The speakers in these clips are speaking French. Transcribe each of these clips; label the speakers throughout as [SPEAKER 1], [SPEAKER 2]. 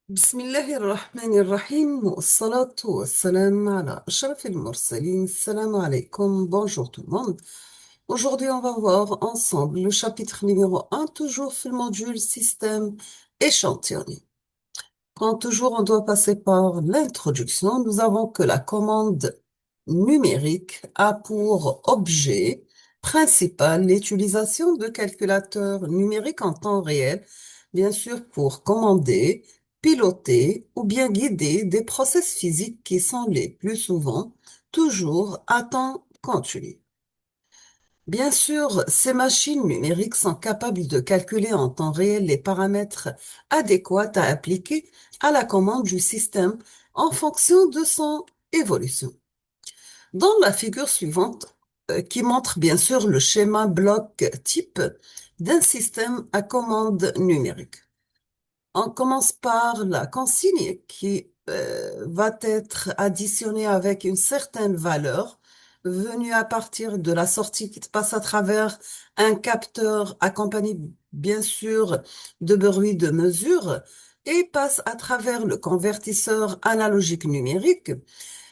[SPEAKER 1] بسم الله الرحمن الرحيم والصلاة والسلام على أشرف المرسلين. Salam alaikum, bonjour tout le monde. Aujourd'hui, on va voir ensemble le chapitre numéro 1, toujours sur le module système échantillonné. Quand toujours on doit passer par l'introduction, nous avons que la commande numérique a pour objet principal l'utilisation de calculateurs numériques en temps réel, bien sûr pour commander, piloter ou bien guider des process physiques qui sont les plus souvent toujours à temps continu. Bien sûr, ces machines numériques sont capables de calculer en temps réel les paramètres adéquats à appliquer à la commande du système en fonction de son évolution. Dans la figure suivante, qui montre bien sûr le schéma bloc type d'un système à commande numérique. On commence par la consigne qui va être additionnée avec une certaine valeur venue à partir de la sortie qui passe à travers un capteur accompagné bien sûr de bruit de mesure et passe à travers le convertisseur analogique numérique.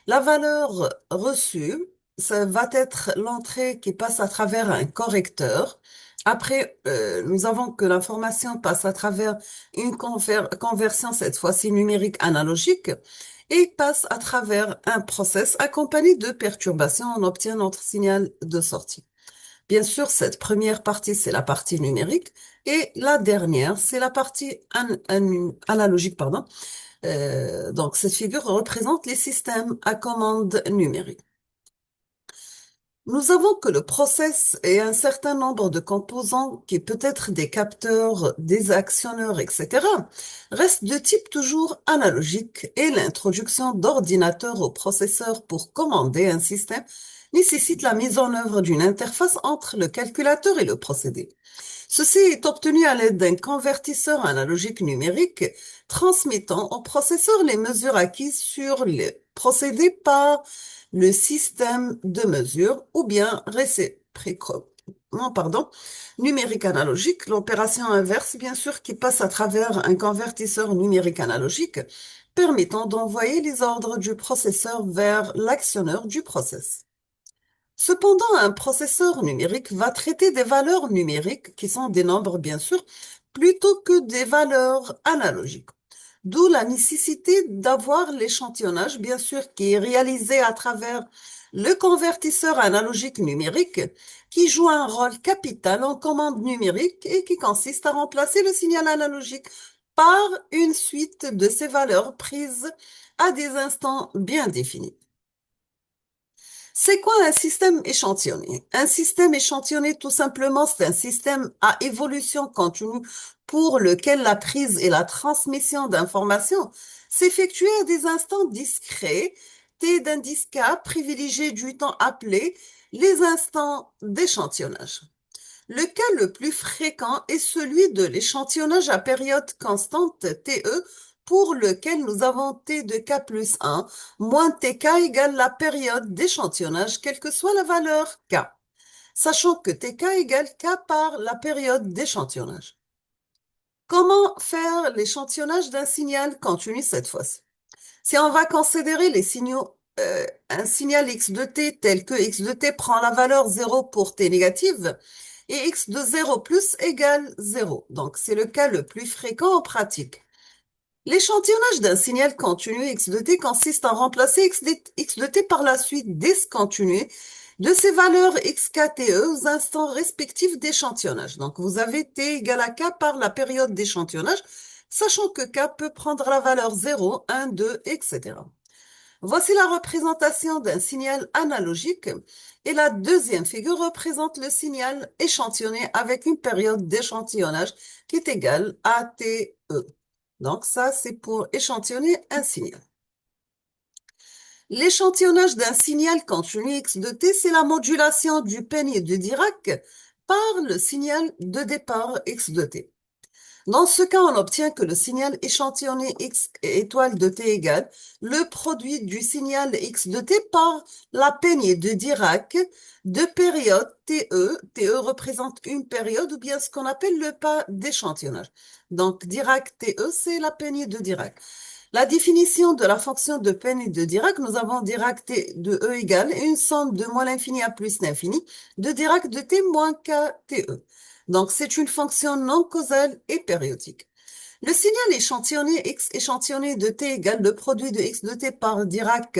[SPEAKER 1] La valeur reçue, ça va être l'entrée qui passe à travers un correcteur. Après, nous avons que l'information passe à travers une conversion, cette fois-ci numérique analogique, et passe à travers un process accompagné de perturbations. On obtient notre signal de sortie. Bien sûr, cette première partie, c'est la partie numérique, et la dernière, c'est la partie analogique, pardon. Donc, cette figure représente les systèmes à commande numérique. Nous avons que le process et un certain nombre de composants qui peut être des capteurs, des actionneurs, etc., restent de type toujours analogique et l'introduction d'ordinateurs au processeur pour commander un système nécessite la mise en œuvre d'une interface entre le calculateur et le procédé. Ceci est obtenu à l'aide d'un convertisseur analogique numérique transmettant au processeur les mesures acquises sur les procédés par le système de mesure ou bien réciproquement, numérique analogique, l'opération inverse bien sûr qui passe à travers un convertisseur numérique analogique permettant d'envoyer les ordres du processeur vers l'actionneur du process. Cependant, un processeur numérique va traiter des valeurs numériques, qui sont des nombres bien sûr, plutôt que des valeurs analogiques. D'où la nécessité d'avoir l'échantillonnage, bien sûr, qui est réalisé à travers le convertisseur analogique numérique, qui joue un rôle capital en commande numérique et qui consiste à remplacer le signal analogique par une suite de ces valeurs prises à des instants bien définis. C'est quoi un système échantillonné? Un système échantillonné, tout simplement, c'est un système à évolution continue pour lequel la prise et la transmission d'informations s'effectuent à des instants discrets, T d'indice K, privilégié du temps appelé les instants d'échantillonnage. Le cas le plus fréquent est celui de l'échantillonnage à période constante TE, pour lequel nous avons T de K plus 1 moins TK égale la période d'échantillonnage, quelle que soit la valeur K, sachant que TK égale K par la période d'échantillonnage. Comment faire l'échantillonnage d'un signal continu cette fois-ci? Si on va considérer les signaux, un signal x de t tel que x de t prend la valeur 0 pour t négative, et x de 0 plus égale 0. Donc, c'est le cas le plus fréquent en pratique. L'échantillonnage d'un signal continu x de t consiste à remplacer x de t par la suite discontinue de ces valeurs xkte aux instants respectifs d'échantillonnage. Donc, vous avez t égale à k par la période d'échantillonnage, sachant que k peut prendre la valeur 0, 1, 2, etc. Voici la représentation d'un signal analogique et la deuxième figure représente le signal échantillonné avec une période d'échantillonnage qui est égale à TE. Donc ça, c'est pour échantillonner un signal. L'échantillonnage d'un signal continu x de t, c'est la modulation du peigne de Dirac par le signal de départ x de t. Dans ce cas, on obtient que le signal échantillonné x étoile de t égale le produit du signal x de t par la peignée de Dirac de période TE. TE représente une période ou bien ce qu'on appelle le pas d'échantillonnage. Donc, Dirac TE, c'est la peignée de Dirac. La définition de la fonction de peignée de Dirac, nous avons Dirac T de E égale une somme de moins l'infini à plus l'infini de Dirac de T moins K TE. Donc, c'est une fonction non causale et périodique. Le signal échantillonné x échantillonné de t égale le produit de x de t par Dirac,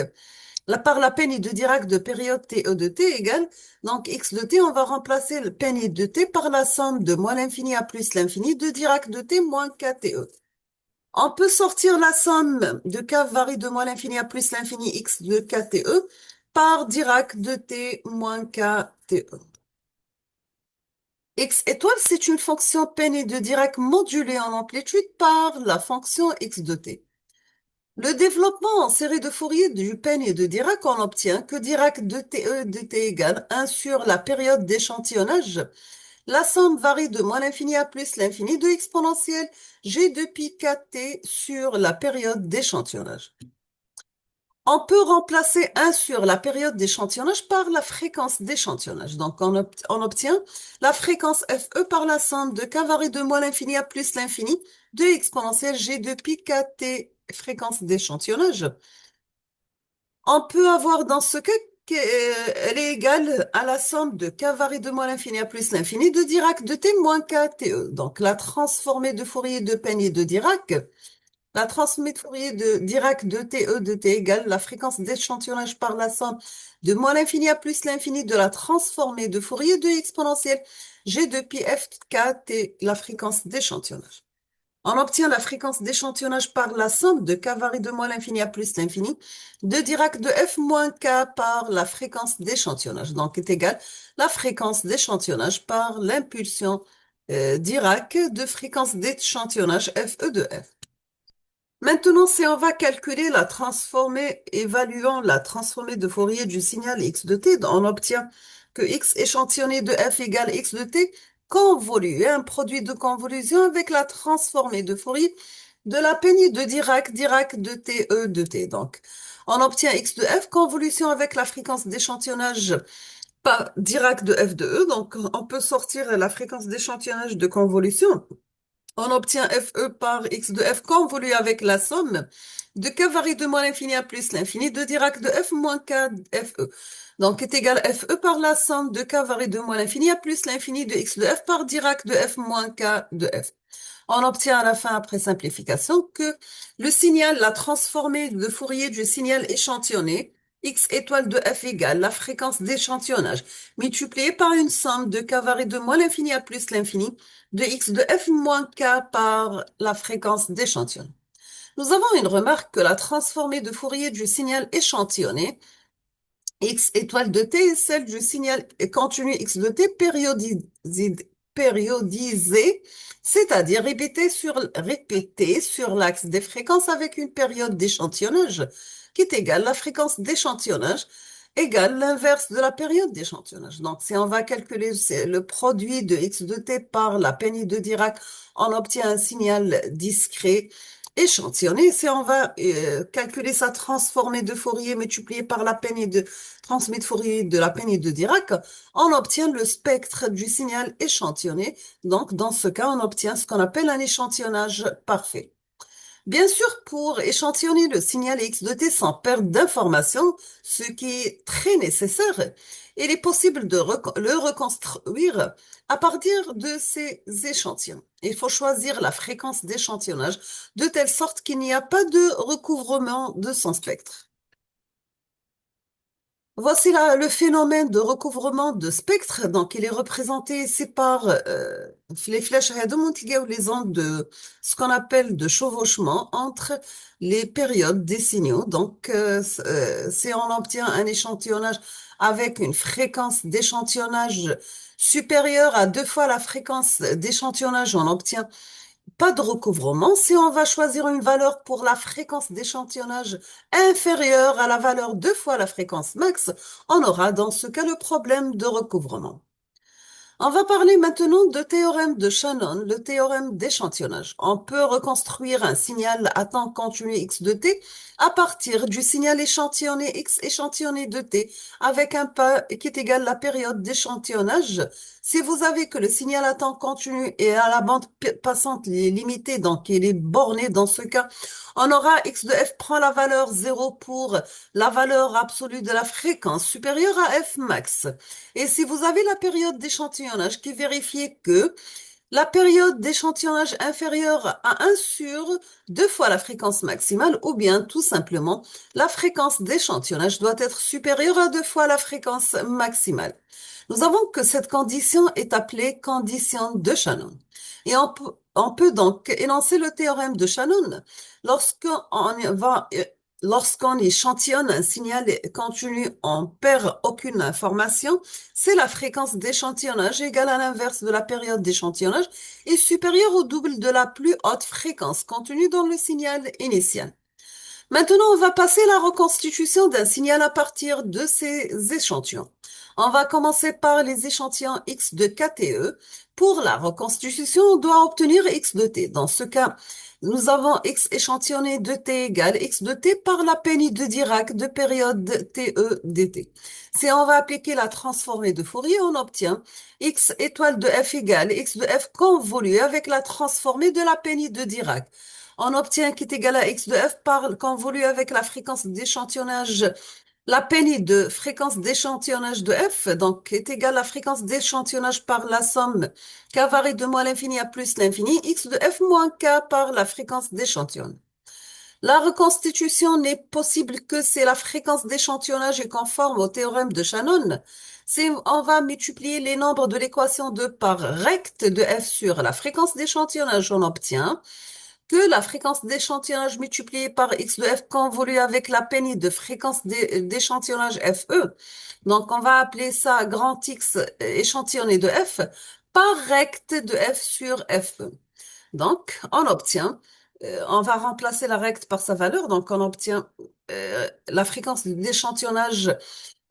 [SPEAKER 1] par la peignée de Dirac de période TE de t égale, donc x de t, on va remplacer le peignée de t par la somme de moins l'infini à plus l'infini de Dirac de t moins KTE. On peut sortir la somme de k varie de moins l'infini à plus l'infini x de KTE par Dirac de t moins KTE. X étoile, c'est une fonction peignée de Dirac modulée en amplitude par la fonction x de t. Le développement en série de Fourier du peigne de Dirac, on obtient que Dirac de TE de t égale 1 sur la période d'échantillonnage. La somme varie de moins l'infini à plus l'infini de exponentielle g de pi kt sur la période d'échantillonnage. On peut remplacer 1 sur la période d'échantillonnage par la fréquence d'échantillonnage. Donc, on obtient la fréquence FE par la somme de k varie de moins l'infini à plus l'infini de exponentielle g de pi kt fréquence d'échantillonnage. On peut avoir dans ce cas qu'elle est égale à la somme de k varie de moins l'infini à plus l'infini de Dirac de t moins kte. Donc, la transformée de Fourier de peigne de Dirac, la transformée de Fourier de Dirac de TE de t égale la fréquence d'échantillonnage par la somme de moins l'infini à plus l'infini de la transformée de Fourier de exponentielle g de pi f k t, la fréquence d'échantillonnage. On obtient la fréquence d'échantillonnage par la somme de k varie de moins l'infini à plus l'infini de Dirac de f moins k par la fréquence d'échantillonnage. Donc, est égal la fréquence d'échantillonnage par l'impulsion Dirac de fréquence d'échantillonnage FE de f. Maintenant, si on va calculer la transformée, évaluant la transformée de Fourier du signal x de t, on obtient que x échantillonné de f égale x de t convolu, un produit de convolution avec la transformée de Fourier de la peignée de Dirac, Dirac de t, e de t. Donc, on obtient x de f convolution avec la fréquence d'échantillonnage par Dirac de f de e. Donc, on peut sortir la fréquence d'échantillonnage de convolution. On obtient FE par x de f convolu avec la somme de k varie de moins l'infini à plus l'infini de Dirac de f moins k FE. Donc, est égal FE par la somme de k varie de moins l'infini à plus l'infini de x de f par Dirac de f moins k de f. On obtient à la fin, après simplification, que le signal, la transformée de Fourier du signal échantillonné, x étoile de f égale la fréquence d'échantillonnage, multipliée par une somme de k varie de moins l'infini à plus l'infini de x de f moins k par la fréquence d'échantillonnage. Nous avons une remarque que la transformée de Fourier du signal échantillonné, x étoile de t, est celle du signal continu x de t périodisé, c'est-à-dire répété sur l'axe des fréquences avec une période d'échantillonnage qui est égale la fréquence d'échantillonnage égale l'inverse de la période d'échantillonnage. Donc, si on va calculer le produit de x de t par la peignée de Dirac, on obtient un signal discret échantillonné. Si on va calculer sa transformée de Fourier multipliée par la peignée de transmis de Fourier de la peignée de Dirac, on obtient le spectre du signal échantillonné. Donc, dans ce cas, on obtient ce qu'on appelle un échantillonnage parfait. Bien sûr, pour échantillonner le signal x de t sans perte d'information, ce qui est très nécessaire, il est possible de le reconstruire à partir de ces échantillons. Il faut choisir la fréquence d'échantillonnage de telle sorte qu'il n'y a pas de recouvrement de son spectre. Voici là le phénomène de recouvrement de spectre. Donc, il est représenté ici par les flèches ou les ondes de ce qu'on appelle de chevauchement entre les périodes des signaux. Donc, si on obtient un échantillonnage avec une fréquence d'échantillonnage supérieure à 2 fois la fréquence d'échantillonnage, on obtient pas de recouvrement. Si on va choisir une valeur pour la fréquence d'échantillonnage inférieure à la valeur 2 fois la fréquence max, on aura dans ce cas le problème de recouvrement. On va parler maintenant de théorème de Shannon, le théorème d'échantillonnage. On peut reconstruire un signal à temps continu x de t à partir du signal échantillonné x échantillonné de t avec un pas qui est égal à la période d'échantillonnage. Si vous avez que le signal à temps continu est à la bande passante limitée, donc il est borné dans ce cas, on aura x de f prend la valeur 0 pour la valeur absolue de la fréquence supérieure à f max. Et si vous avez la période d'échantillonnage qui vérifie que la période d'échantillonnage inférieure à 1 sur 2 fois la fréquence maximale, ou bien tout simplement, la fréquence d'échantillonnage doit être supérieure à 2 fois la fréquence maximale. Nous avons que cette condition est appelée condition de Shannon. Et on peut donc énoncer le théorème de Shannon lorsqu'on échantillonne un signal continu, on perd aucune information. C'est la fréquence d'échantillonnage égale à l'inverse de la période d'échantillonnage est supérieure au double de la plus haute fréquence contenue dans le signal initial. Maintenant, on va passer à la reconstitution d'un signal à partir de ces échantillons. On va commencer par les échantillons X de KTE. Pour la reconstitution, on doit obtenir X de T. Dans ce cas, nous avons X échantillonné de T égale X de T par la pénie de Dirac de période TE dt. Si on va appliquer la transformée de Fourier, on obtient X étoile de F égale X de F convolue avec la transformée de la pénie de Dirac. On obtient qui est égal à x de f par convolu avec la fréquence d'échantillonnage, la pénie de fréquence d'échantillonnage de f, donc est égal à la fréquence d'échantillonnage par la somme k varie de moins l'infini à plus l'infini, x de f moins k par la fréquence d'échantillonnage. La reconstitution n'est possible que si la fréquence d'échantillonnage est conforme au théorème de Shannon. Si on va multiplier les nombres de l'équation de par recte de f sur la fréquence d'échantillonnage, on obtient que la fréquence d'échantillonnage multipliée par x de f convolue avec la pénie de fréquence d'échantillonnage FE. Donc, on va appeler ça grand X échantillonné de f par recte de f sur FE. Donc, on va remplacer la recte par sa valeur. Donc, on obtient la fréquence d'échantillonnage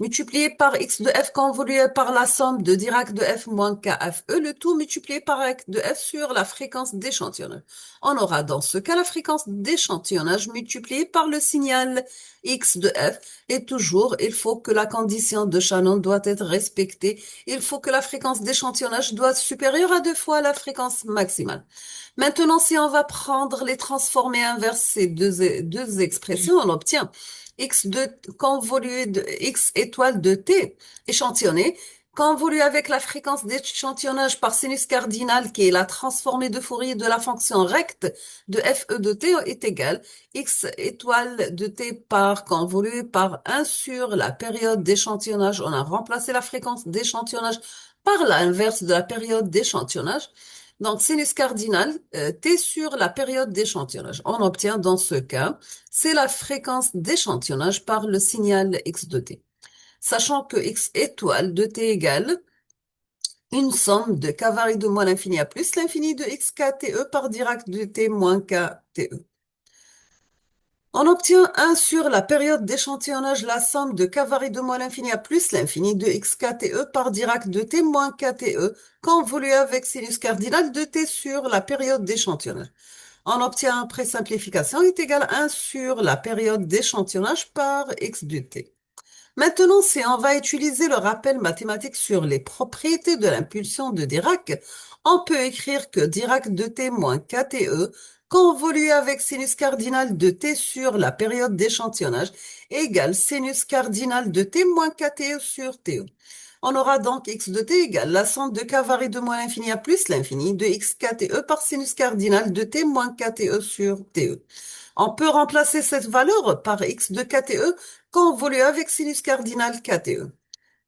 [SPEAKER 1] multiplié par x de f convolue par la somme de Dirac de f moins kfe, le tout multiplié par f de f sur la fréquence d'échantillonnage. On aura dans ce cas la fréquence d'échantillonnage multipliée par le signal x de f. Et toujours, il faut que la condition de Shannon doit être respectée. Il faut que la fréquence d'échantillonnage doit être supérieure à 2 fois la fréquence maximale. Maintenant, si on va prendre les transformés inverses, ces deux expressions, on obtient x de convolué de x étoile de t échantillonné, convolué avec la fréquence d'échantillonnage par sinus cardinal qui est la transformée de Fourier de la fonction recte de fe de t est égal x étoile de t par convolué par 1 sur la période d'échantillonnage. On a remplacé la fréquence d'échantillonnage par l'inverse de la période d'échantillonnage. Donc, sinus cardinal t sur la période d'échantillonnage. On obtient dans ce cas, c'est la fréquence d'échantillonnage par le signal x de t. Sachant que x étoile de t égale une somme de k varie de moins l'infini à plus l'infini de x kte par Dirac de t moins kte. On obtient 1 sur la période d'échantillonnage, la somme de k varie de moins l'infini à plus l'infini de x kte par Dirac de t moins kte, convolue avec sinus cardinal de t sur la période d'échantillonnage. On obtient après simplification est égal à 1 sur la période d'échantillonnage par x de t. Maintenant, si on va utiliser le rappel mathématique sur les propriétés de l'impulsion de Dirac, on peut écrire que Dirac de t moins kte convolue avec sinus cardinal de t sur la période d'échantillonnage égale sinus cardinal de t moins kte sur te. On aura donc x de t égale la somme de k varie de moins l'infini à plus l'infini de x kte par sinus cardinal de t moins kte sur te. On peut remplacer cette valeur par x de kte convolue avec sinus cardinal kte.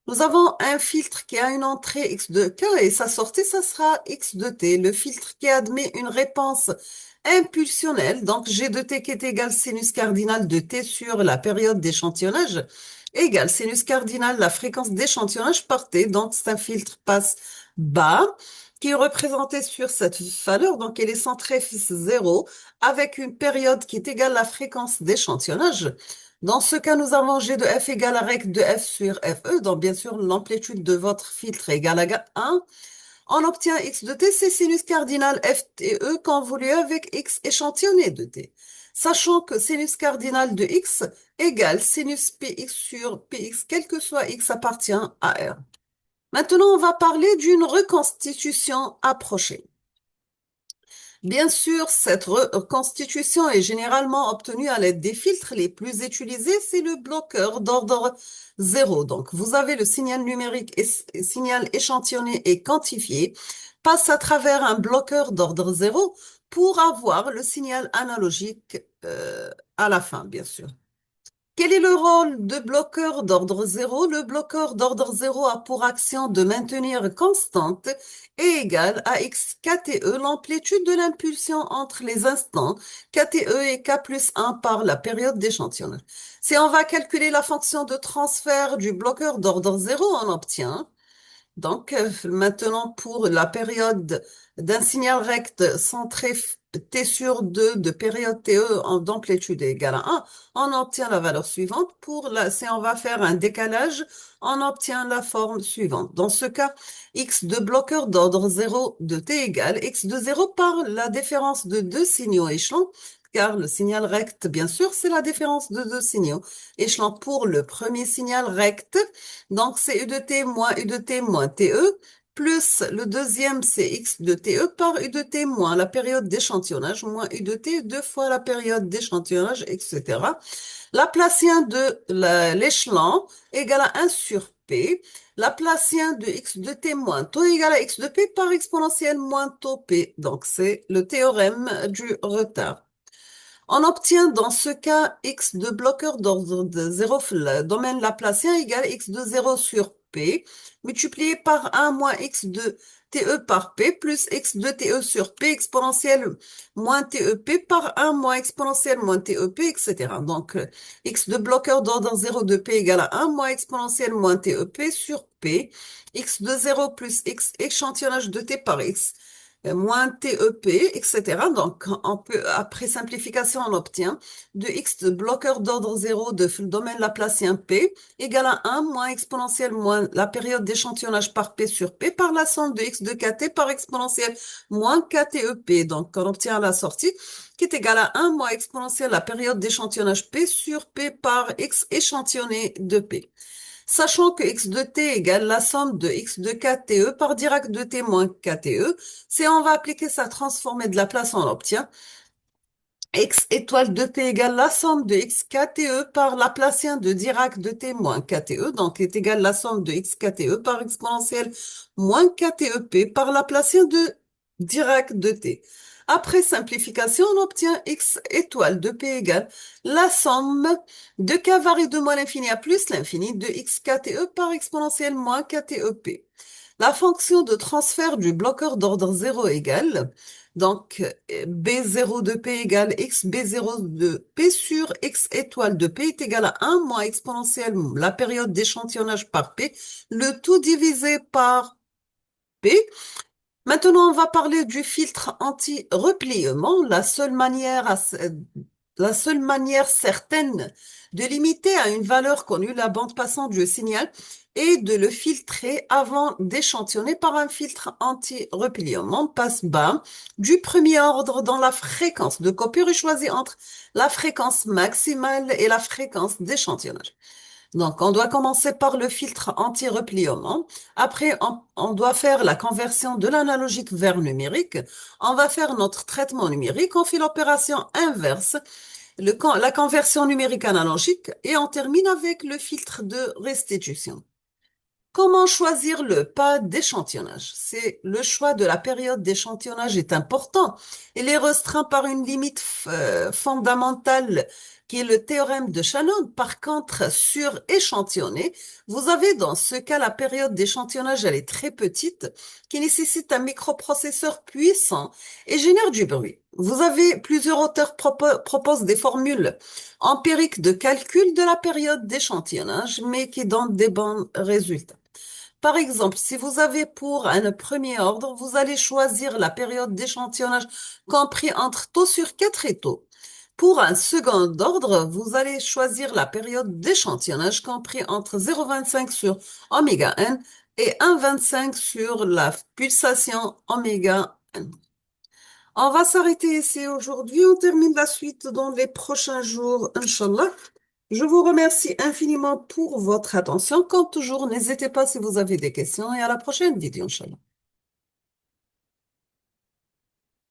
[SPEAKER 1] Nous avons un filtre qui a une entrée x de k et sa sortie, ça sera x de t. Le filtre qui admet une réponse impulsionnelle, donc g de t qui est égal sinus cardinal de t sur la période d'échantillonnage, égale sinus cardinal la fréquence d'échantillonnage par t. Donc c'est un filtre passe bas qui est représenté sur cette valeur, donc elle est centrée 0 avec une période qui est égale à la fréquence d'échantillonnage. Dans ce cas, nous avons G de F égale à rect de F sur FE. Donc, bien sûr, l'amplitude de votre filtre est égale à 1. On obtient X de T, c'est sinus cardinal F et E convolué avec X échantillonné de T. Sachant que sinus cardinal de X égale sinus Px sur Px, quel que soit X appartient à R. Maintenant, on va parler d'une reconstitution approchée. Bien sûr, cette reconstitution est généralement obtenue à l'aide des filtres. Les plus utilisés, c'est le bloqueur d'ordre 0. Donc, vous avez le signal numérique et signal échantillonné et quantifié passe à travers un bloqueur d'ordre 0 pour avoir le signal analogique à la fin, bien sûr. Quel est le rôle de bloqueur d'ordre 0? Le bloqueur d'ordre 0 a pour action de maintenir constante et égale à x kte l'amplitude de l'impulsion entre les instants kte et k plus 1 par la période d'échantillonnage. Si on va calculer la fonction de transfert du bloqueur d'ordre 0, on obtient donc, maintenant, pour la période d'un signal rect centré t sur 2 de période TE d'amplitude égale à 1, on obtient la valeur suivante. Si on va faire un décalage, on obtient la forme suivante. Dans ce cas, x de bloqueur d'ordre 0 de t égale x de 0 par la différence de deux signaux échelons, car le signal rect, bien sûr, c'est la différence de deux signaux échelons pour le premier signal rect. Donc, c'est U de T moins U de T moins TE, plus le deuxième, c'est X de TE par U de T moins la période d'échantillonnage, moins U de T, deux fois la période d'échantillonnage, etc. Laplacien de l'échelon égale à 1 sur P. Laplacien de X de T moins taux égale à X de P par exponentielle moins taux P. Donc, c'est le théorème du retard. On obtient dans ce cas x de bloqueur d'ordre de 0, le domaine laplacien égale x de 0 sur p, multiplié par 1 moins x de TE par p, plus x de TE sur p exponentielle moins TEP par 1 moins exponentielle moins TEP, etc. Donc, x de bloqueur d'ordre 0 de p égale à 1 moins exponentielle moins TEP sur p, x de 0 plus x échantillonnage de t par x moins TEP, etc. Donc, après simplification, on obtient de x de bloqueur d'ordre 0 de domaine laplacien P égale à 1 moins exponentielle moins la période d'échantillonnage par P sur P par la somme de x de kt par exponentielle moins KTEP. Donc, on obtient la sortie qui est égale à 1 moins exponentielle la période d'échantillonnage P sur P par x échantillonné de P. Sachant que x de t égale la somme de x de kte par Dirac de t moins kte, si on va appliquer sa transformée de Laplace, on obtient x étoile de t égale la somme de x kte par Laplacien de Dirac de t moins kte, donc est égal la somme de x kte par exponentielle moins ktep par Laplacien de Dirac de t. Après simplification, on obtient x étoile de p égale la somme de k varie de moins l'infini à plus l'infini de x kte par exponentielle moins ktep. La fonction de transfert du bloqueur d'ordre 0 égale, donc b0 de p égale x b0 de p sur x étoile de p est égal à 1 moins exponentielle la période d'échantillonnage par p, le tout divisé par p. Maintenant, on va parler du filtre anti-repliement. La seule manière certaine de limiter à une valeur connue la bande passante du signal est de le filtrer avant d'échantillonner par un filtre anti-repliement passe-bas du premier ordre dans la fréquence de coupure est choisie entre la fréquence maximale et la fréquence d'échantillonnage. Donc, on doit commencer par le filtre anti-repliement. Après, on doit faire la conversion de l'analogique vers numérique. On va faire notre traitement numérique. On fait l'opération inverse, la conversion numérique analogique, et on termine avec le filtre de restitution. Comment choisir le pas d'échantillonnage? C'est le choix de la période d'échantillonnage est important. Il est restreint par une limite fondamentale qui est le théorème de Shannon. Par contre, sur échantillonné, vous avez dans ce cas la période d'échantillonnage, elle est très petite, qui nécessite un microprocesseur puissant et génère du bruit. Vous avez plusieurs auteurs proposent des formules empiriques de calcul de la période d'échantillonnage, mais qui donnent des bons résultats. Par exemple, si vous avez pour un premier ordre, vous allez choisir la période d'échantillonnage compris entre taux sur 4 et taux. Pour un second ordre, vous allez choisir la période d'échantillonnage compris entre 0,25 sur oméga n et 1,25 sur la pulsation oméga n. On va s'arrêter ici aujourd'hui. On termine la suite dans les prochains jours, Inch'Allah. Je vous remercie infiniment pour votre attention. Comme toujours, n'hésitez pas si vous avez des questions et à la prochaine vidéo, Inch'Allah.